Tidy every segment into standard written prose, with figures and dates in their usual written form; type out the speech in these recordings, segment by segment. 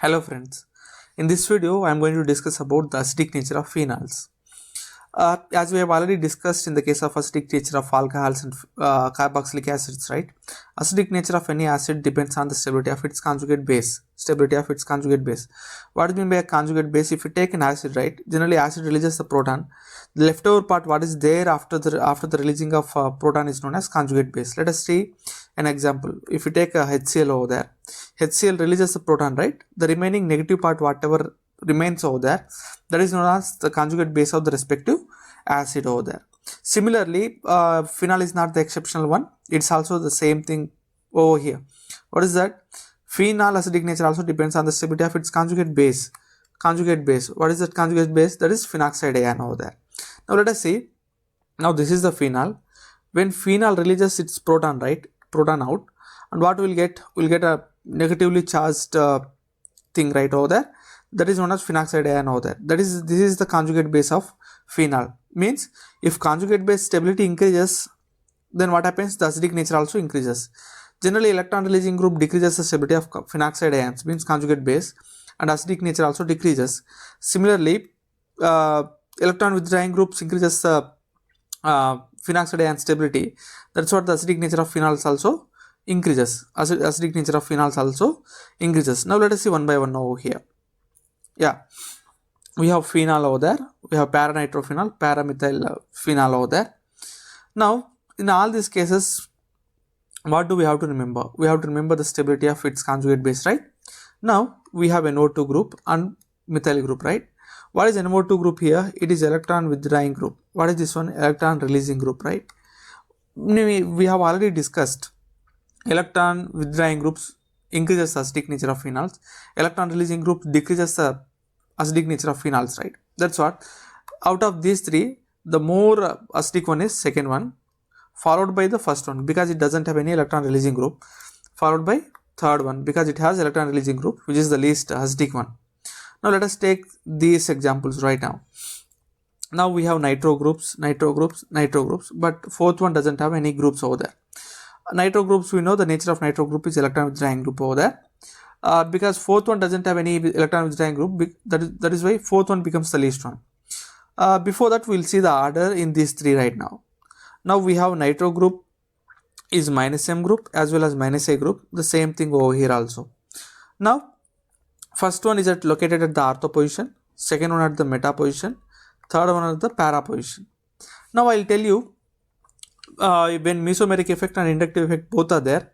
Hello friends, in this video I am going to discuss about the acidic nature of phenols. As we have already discussed in the case of acidic nature of alcohols and carboxylic acids, right? Acidic nature of any acid depends on the stability of its conjugate base. Stability of its conjugate base. What is meant by a conjugate base? If you take an acid, right? Generally acid releases the proton. The leftover part, what is there after the releasing of proton is known as conjugate base. Let us see an example. If you take a HCl over there, HCl releases the proton, right? The remaining negative part, whatever remains over there, that is known as the conjugate base of the respective acid over there. Similarly, phenol is not the exceptional one. It's also the same thing over here. What is that? Phenol acidic nature also depends on the stability of its conjugate base. Conjugate base. What is that conjugate base? That is phenoxide ion over there. Now let us see. Now this is the phenol. When phenol releases its proton, right? Proton out, and what we'll get? We'll get a negatively charged thing right over there. That is known as phenoxide ion over there. This is the conjugate base of phenol. Means if conjugate base stability increases, then what happens? The acidic nature also increases. Generally, electron releasing group decreases the stability of phenoxide ions, means conjugate base, and acidic nature also decreases. Similarly, electron withdrawing groups increases the phenoxide ion stability. That's what the acidic nature of phenols also increases. Acidic nature of phenols also increases. Now let us see one by one over here. Yeah, we have phenol over there. We have paranitrophenol, paramethyl phenol over there. Now, in all these cases, what do we have to remember? We have to remember the stability of its conjugate base, right? Now, we have NO2 group and methyl group, right? What is NO2 group here? It is electron withdrawing group. What is this one? Electron releasing group, right? We have already discussed electron withdrawing groups increases the acidic nature of phenols. Electron releasing group decreases the acidic nature of phenols, right? That's what. Out of these three, the more acidic one is second one, followed by the first one because it doesn't have any electron releasing group, followed by third one because it has electron releasing group, which is the least acidic one. Now let us take these examples right now. Now we have nitro groups, but fourth one doesn't have any groups over there. Nitro groups, we know the nature of nitro group is electron withdrawing group over there. Because fourth one doesn't have any electron withdrawing group, that is why fourth one becomes the least one. Before that, we'll see the order in these three right now. Now we have nitro group is minus M group as well as minus A group. The same thing over here also. Now, first one is located at the ortho position, second one at the meta position, third one at the para position. Now I'll tell you when mesomeric effect and inductive effect both are there,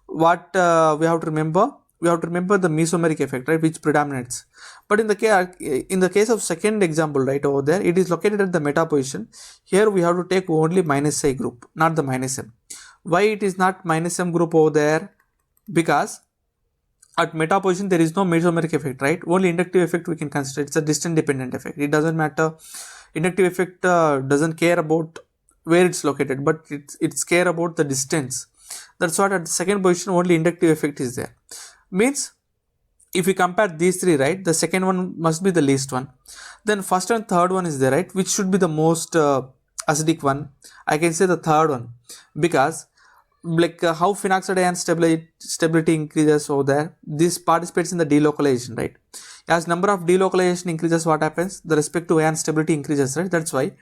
what we have to remember. We have to remember the mesomeric effect, right, which predominates. But in the case of second example right over there, it is located at the meta position. Here we have to take only minus A group, not the minus M. Why it is not minus M group over there? Because at meta position there is no mesomeric effect, right? Only inductive effect we can consider. It's a distance dependent effect. It doesn't matter. Inductive effect doesn't care about where it's located, but it's care about the distance. That's what at the second position only inductive effect is there. Means if we compare these three, right, the second one must be the least one. Then first and third one is there, right, which should be the most acidic one. I can say the third one because like how phenoxide ion stability increases over there, this participates in the delocalization, right? As number of delocalization increases, what happens? The respective ion stability increases, right? That's why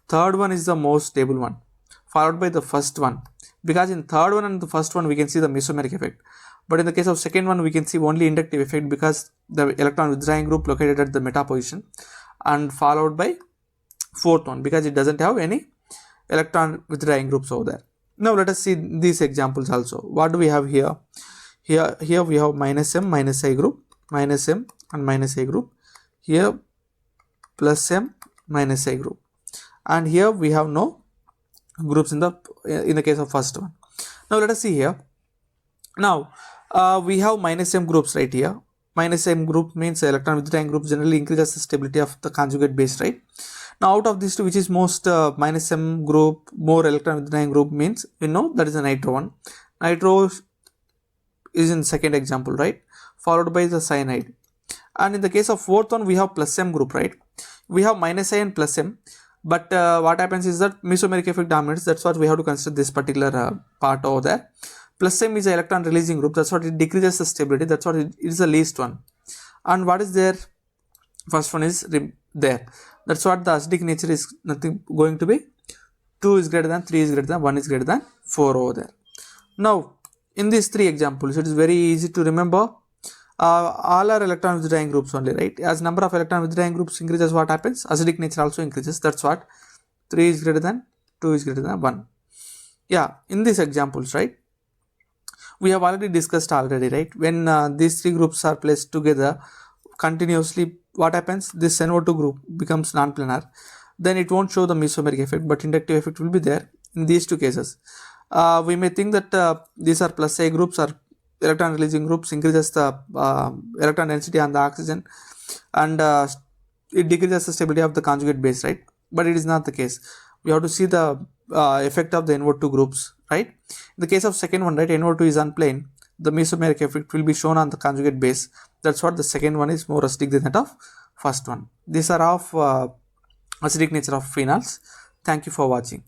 third one is the most stable one, followed by the first one, because in third one and the first one we can see the mesomeric effect, but in the case of second one we can see only inductive effect because the electron withdrawing group located at the meta position, and followed by fourth one because it doesn't have any electron withdrawing groups over there. Now let us see these examples also. What do we have here? Here we have minus M, minus A group, minus M and minus A group. Here plus M, minus A group. And here we have no groups in the case of first one. Now let us see here. Now we have minus M groups right here. Minus M group means electron withdrawing group generally increases the stability of the conjugate base, right? Now out of these two, which is most minus M group, more electron withdrawing group means, that is a nitro one. Nitro is in second example, right? Followed by the cyanide. And in the case of fourth one, we have plus M group, right? We have minus A and plus M. But what happens is that mesomeric effect dominates. That's what we have to consider this particular part over there. Plus M is an electron releasing group. That's what it decreases the stability. That's what it is the least one. and what is there? First one is there. That's what the acidic nature is nothing going to be. 2 is greater than 3 is greater than 1 is greater than 4 over there. Now in these 3 examples, it is very easy to remember. All are electron withdrawing groups only, right? As number of electron withdrawing groups increases, what happens? Acidic nature also increases. That's what 3 is greater than 2 is greater than 1. Yeah, in these examples, right, we have already discussed already, right? When these 3 groups are placed together continuously, what happens? This NO2 group becomes non-planar. Then it won't show the mesomeric effect, but inductive effect will be there in these 2 cases. We may think that these are plus A groups or electron releasing groups, increases the electron density on the oxygen, and it decreases the stability of the conjugate base, right? But it is not the case. We have to see the effect of the NO2 groups, right? In the case of second one, right, NO2 is unplane, the mesomeric effect will be shown on the conjugate base. That's what the second one is more acidic than that of first one. These are of acidic nature of phenols. Thank you for watching.